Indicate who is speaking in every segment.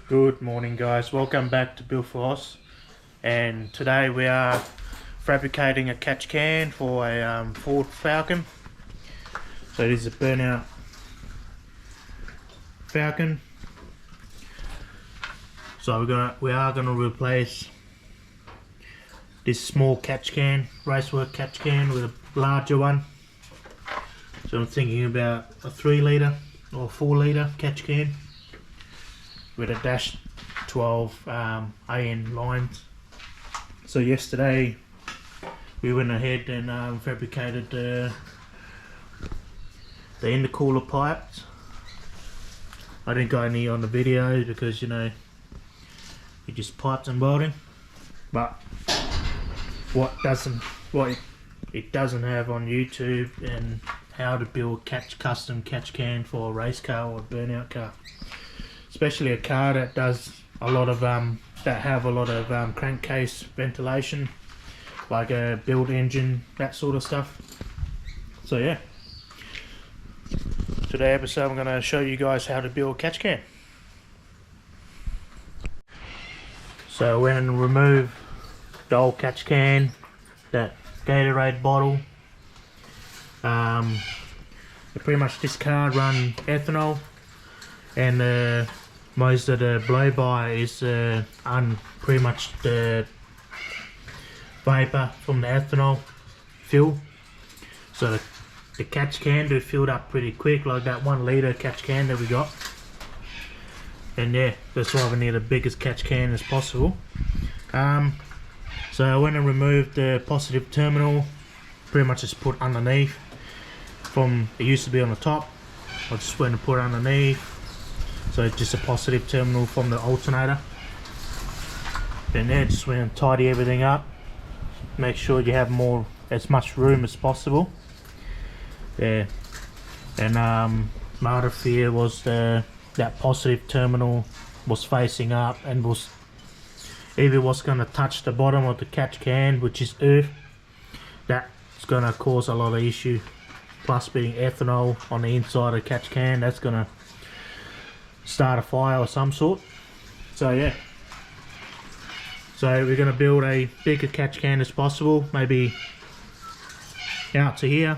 Speaker 1: Good morning, guys. Welcome back to Bill Force, and today we are fabricating a catch can for a Ford Falcon. So it is a burnout Falcon. So we are gonna replace this small catch can, racework catch can, with a larger one. So I'm thinking about a 3 litre or 4 litre catch can with a dash 12 AN lines. So yesterday we went ahead and fabricated the intercooler pipes. I didn't got any on the video because you just pipes and welding. But what it doesn't have on YouTube and how to build custom catch can for a race car or a burnout car, especially a car that does a lot of crankcase ventilation, like a build engine, that sort of stuff. So yeah, today episode I'm going to show you guys how to build a catch can. So I went and removed the old catch can, that Gatorade bottle. I pretty much discard run ethanol, and most of the blow-by is pretty much the vapor from the ethanol fuel. So the catch can do filled up pretty quick, like that 1 litre catch can that we got. And yeah, that's why we need the biggest catch can as possible. So I went and removed the positive terminal, pretty much just put underneath. It used to be on the top, I just went and put it underneath. So it's just a positive terminal from the alternator. Then there, just went and tidy everything up. Make sure you have as much room as possible. Yeah. And my other fear was that positive terminal was facing up and was going to touch the bottom of the catch can, which is earth. That's going to cause a lot of issue. Plus being ethanol on the inside of the catch can, that's going to start a fire of some sort. So yeah, so we're going to build a bigger catch can as possible, maybe out to here,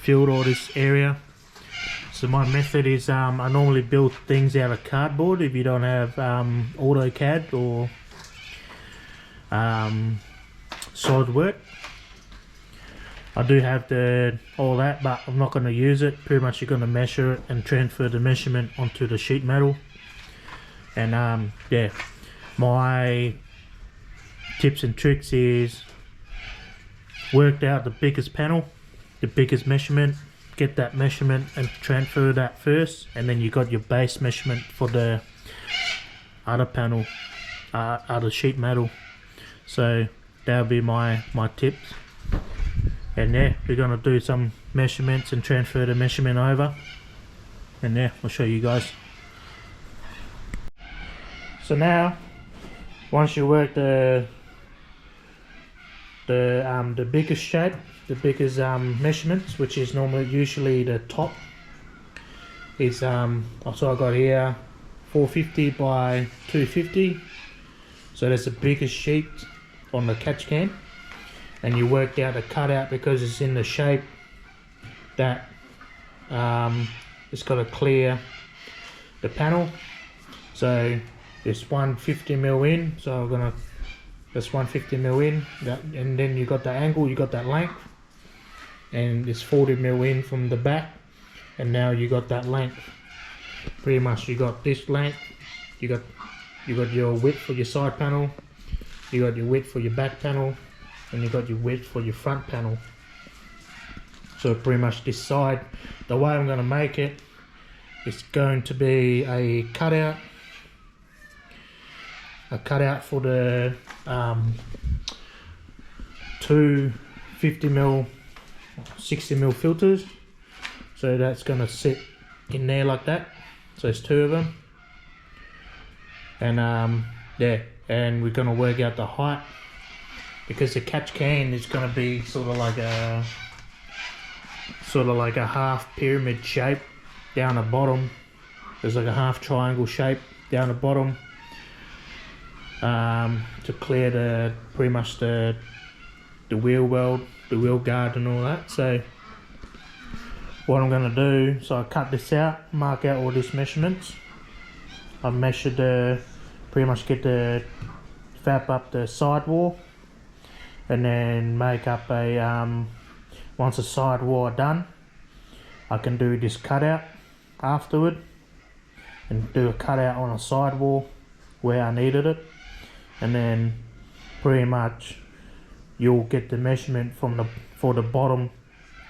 Speaker 1: filled all this area. So my method is I normally build things out of cardboard if you don't have AutoCAD or SolidWorks. I do have all that, but I'm not going to use it. Pretty much you're going to measure it and transfer the measurement onto the sheet metal. And yeah, my tips and tricks is work out the biggest panel, the biggest measurement, get that measurement and transfer that first, and then you got your base measurement for the other panel, other sheet metal. So that'll be my tips. And yeah, we're going to do some measurements and transfer the measurement over, and yeah, I'll show you guys. So now, once you work the biggest shape, the biggest measurements, which is usually the top, is so I got here 450 by 250. So that's the biggest sheet on the catch can. And you worked out the cutout because it's in the shape that it's got to clear the panel. So it's 150mm in, so that's 150mm in, and then you got the angle, you got that length, and it's 40mm in from the back, and now you got that length. Pretty much you got this length, you got your width for your side panel, you got your width for your back panel, and you got your width for your front panel. So pretty much this side, the way I'm going to make it, it's going to be a cutout for the 2 50mm 60mm filters. So that's going to sit in there like that. So there's 2 of them, and yeah, and we're going to work out the height, because the catch can is going to be sort of like a half pyramid shape down the bottom. There's like a half triangle shape down the bottom to clear the pretty much the wheel weld, the wheel guard and all that. So what I'm going to do, so I cut this out, mark out all these measurements. I measured pretty much get the fab up the sidewall, and then make up a once the sidewall are done, I can do this cutout afterward and do a cutout on a sidewall where I needed it, and then pretty much you'll get the measurement for the bottom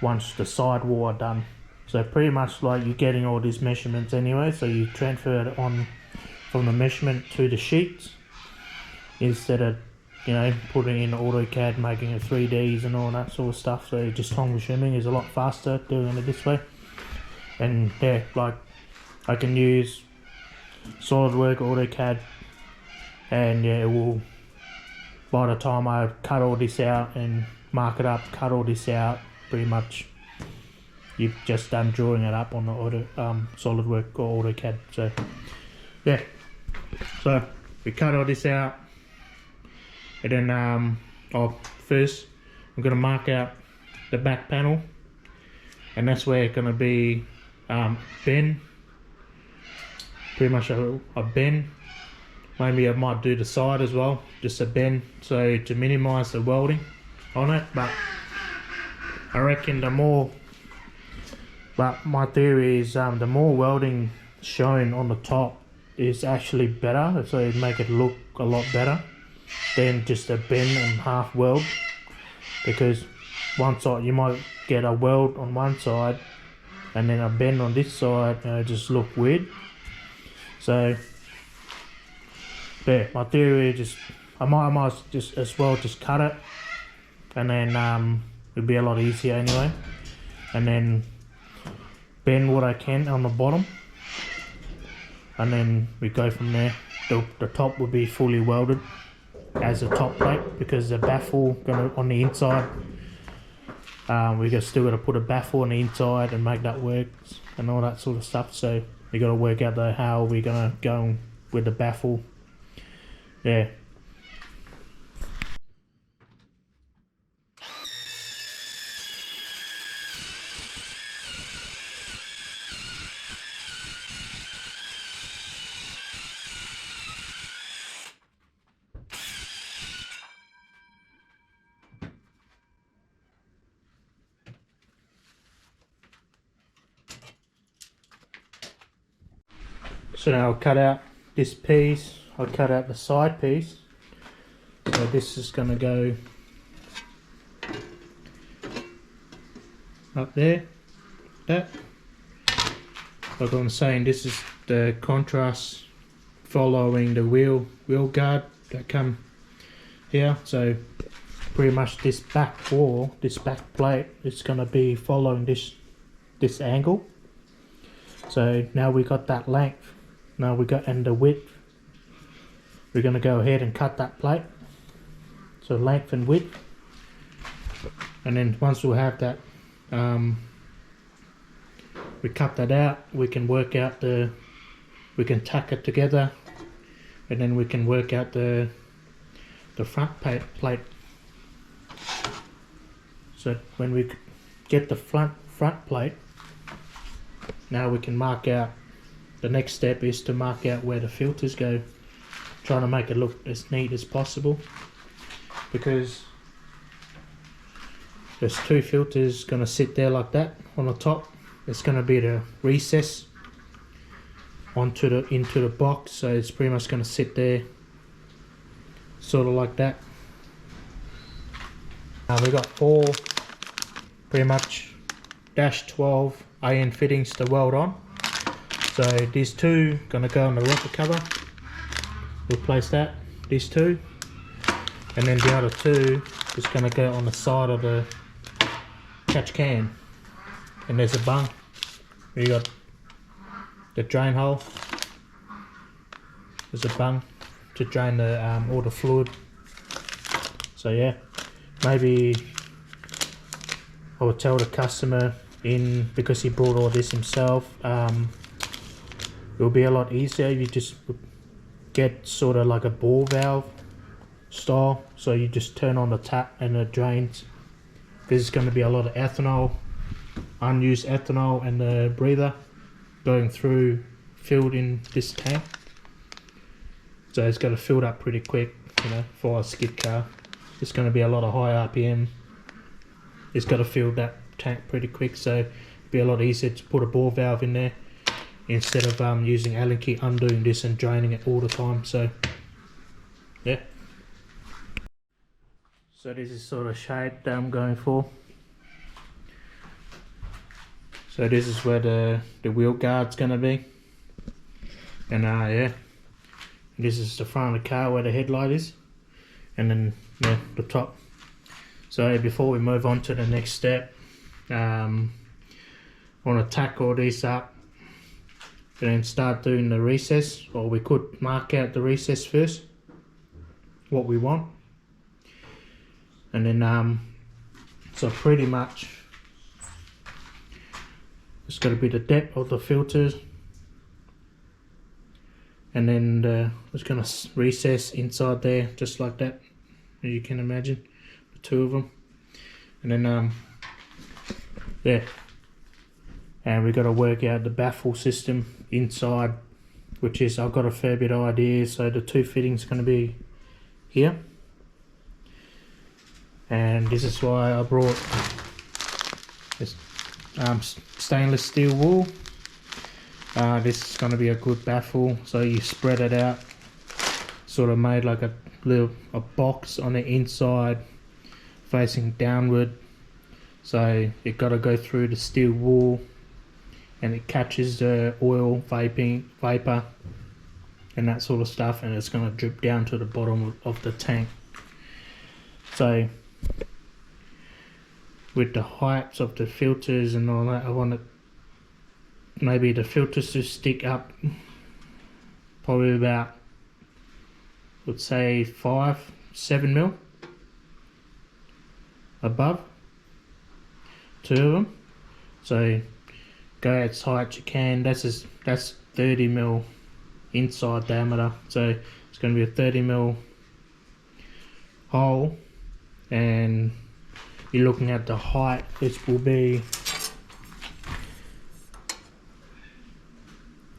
Speaker 1: once the sidewall are done. So pretty much like you're getting all these measurements anyway, so you transfer it on from the measurement to the sheets instead of, you know, putting in AutoCAD, making it 3Ds and all that sort of stuff. So just hong machining is a lot faster doing it this way. And yeah, like I can use SolidWorks, AutoCAD, and yeah, it will, by the time I cut all this out and mark it up, cut all this out, pretty much you've just done drawing it up on the SolidWorks or AutoCAD. So yeah, so we cut all this out, and then first I'm going to mark out the back panel, and that's where it's going to be bend, pretty much a bend. Maybe I might do the side as well, just a bend, so to minimize the welding on it. But I reckon my theory is the more welding shown on the top is actually better, so it make it look a lot better than just a bend and half weld, because one side you might get a weld on one side and then a bend on this side, and it just look weird. So yeah, my theory is I might just as well just cut it, and then it'll be a lot easier anyway, and then bend what I can on the bottom, and then we go from there. The top will be fully welded as a top plate, because the baffle gonna on the inside, still got to put a baffle on the inside and make that work and all that sort of stuff. So we got to work out how we're gonna go with the baffle. Yeah. So now I'll cut out this piece, I'll cut out the side piece. So this is going to go up there, that. Like I'm saying, this is the contrast following the wheel guard that come here. So pretty much this back wall, this back plate, is going to be following this angle. So now we got that length. Now we got, and the width, we're going to go ahead and cut that plate, so length and width, and then once we have that, we cut that out, we can work out we can tack it together, and then we can work out the front plate. So when we get the front plate, now we can mark out. The next step is to mark out where the filters go, trying to make it look as neat as possible, because there's two filters going to sit there like that on the top. It's going to be the recess into the box, so it's pretty much going to sit there sort of like that. Now we got four pretty much -12 AN fittings to weld on. So these two gonna go on the rocker cover. Replace that, these two, and then the other two is gonna go on the side of the catch can. And there's a bung. You got the drain hole. There's a bung to drain the all the fluid. So yeah, maybe I would tell the customer, because he brought all this himself, it'll be a lot easier if you just get sort of like a ball valve style, so you just turn on the tap and it drains. There's going to be a lot of ethanol, unused ethanol, and the breather going through filled in this tank, so it's got to fill up pretty quick, you know, for a skid car. It's going to be a lot of high RPM. It's got to fill that tank pretty quick, so it'd be a lot easier to put a ball valve in there instead of using Allen key, undoing this and draining it all the time. So yeah, so this is sort of shape that I'm going for. So this is where the wheel guard's gonna be, and yeah, this is the front of the car where the headlight is, and then yeah, the top. So before we move on to the next step, I want to tack all these up and then start doing the recess, or we could mark out the recess first, what we want, and then so pretty much it's got to be the depth of the filters, and then it's going to recess inside there just like that, as you can imagine, the two of them, and then yeah, and we got to work out the baffle system inside, which is, I've got a fair bit of ideas. So the two fittings are going to be here, and this is why I brought this stainless steel wool. This is going to be a good baffle, so you spread it out, sort of made like a box on the inside facing downward, so it got to go through the steel wool and it catches the oil vapor and that sort of stuff, and it's going to drip down to the bottom of the tank. So with the heights of the filters and all that, I want it, maybe the filters to stick up probably about, let's say 5-7 mil above, two of them. So go as high as you can. That's 30 mil inside diameter, so it's going to be a 30 mil hole, and you're looking at the height, which will be,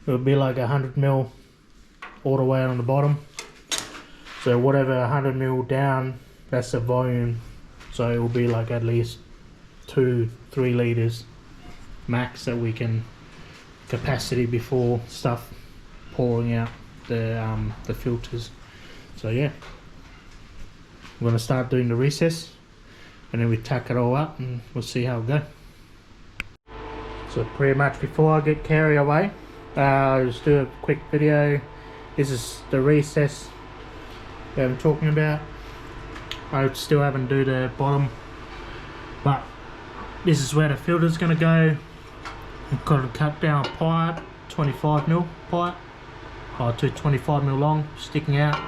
Speaker 1: it'll be like 100 mil all the way on the bottom. So whatever 100 mil down, that's the volume, so it will be like at least 2-3 liters max that we can capacity before stuff pouring out the filters. So yeah, we're going to start doing the recess, and then we tack it all up and we'll see how it goes. So pretty much before I get carried away, I'll just do a quick video. This is the recess that I'm talking about. I still haven't do the bottom, but this is where the filter is going to go. I've got to cut down a pipe, 25 mil pipe, to 25 mil long, sticking out,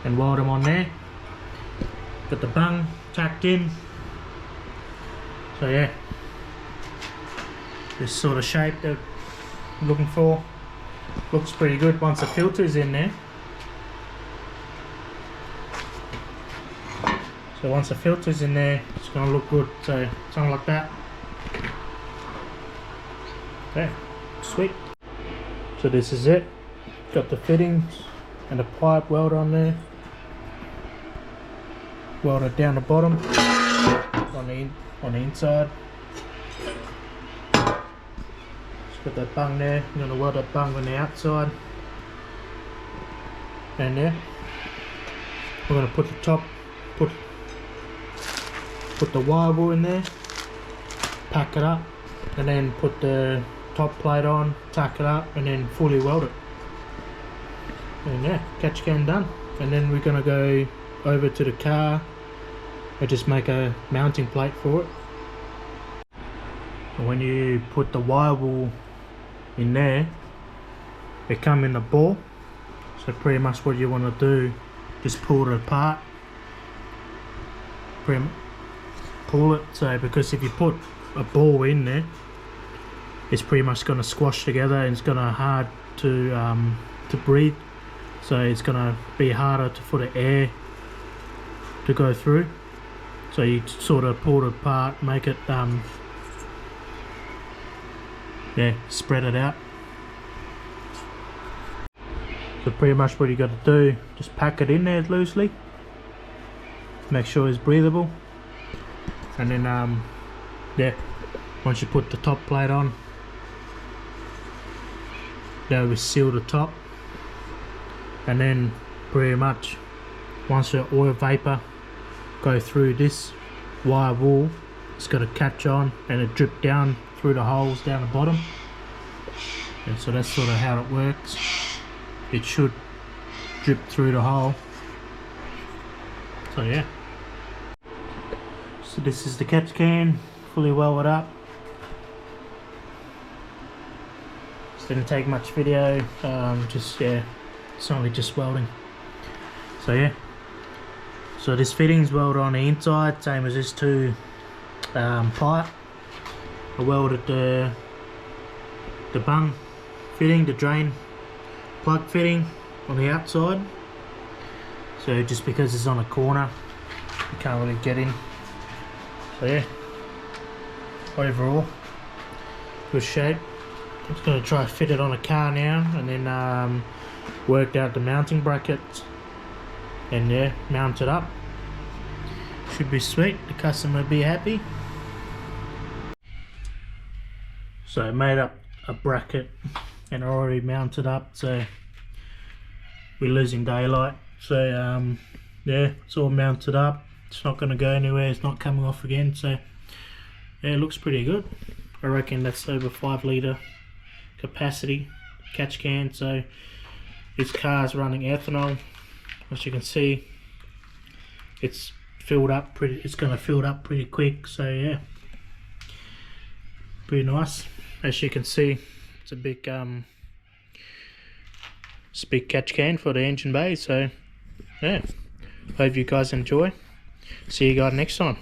Speaker 1: and weld them on there. Got the bung tacked in. So yeah, this sort of shape that I'm looking for. Looks pretty good once the filter is in there. So once the filter's in there, it's going to look good. So something like that. Okay, sweet. So this is it. Got the fittings and the pipe weld on there. Welded down the bottom on the inside. Just got that bung there. I'm going to weld that bung on the outside. And yeah, we're going to put the top, put the wire wool in there, pack it up, and then put the top plate on, tack it up, and then fully weld it. And yeah, catch can done. And then we're gonna go over to the car and just make a mounting plate for it. And when you put the wire wool in there, they come in the ball. So pretty much what you want to do, just pull it apart. Pull it, so because if you put a ball in there, it's pretty much going to squash together and it's going to hard to breathe so it's gonna be harder for the air to go through. So you sort of pull it apart, make it yeah, spread it out. So pretty much what you got to do, just pack it in there loosely, make sure it's breathable, and then yeah, once you put the top plate on, that will seal the top, and then pretty much once the oil vapor go through this wire wool, it's got to catch on and it drip down through the holes down the bottom, and so that's sort of how it works. It should drip through the hole. So yeah, so this is the catch can fully welded up. Just didn't take much video, just yeah, it's only just welding. So yeah, so this fitting's welded on the inside, same as this two pipe. I welded the bung fitting, the drain plug fitting on the outside, so just because it's on a corner you can't really get in. So yeah, overall good shape. I'm just going to try to fit it on a car now, and then worked out the mounting brackets, and yeah, mount it up. Should be sweet, the customer will be happy. So I made up a bracket and already mounted up, so we're losing daylight. So yeah, it's all mounted up, it's not going to go anywhere, it's not coming off again. So yeah, it looks pretty good. I reckon that's over 5 litre capacity catch can. So this car's running ethanol, as you can see it's filled up pretty, it's going to fill up pretty quick. So yeah, pretty nice. As you can see, it's a big catch can for the engine bay. So yeah, hope you guys enjoy. See you guys next time.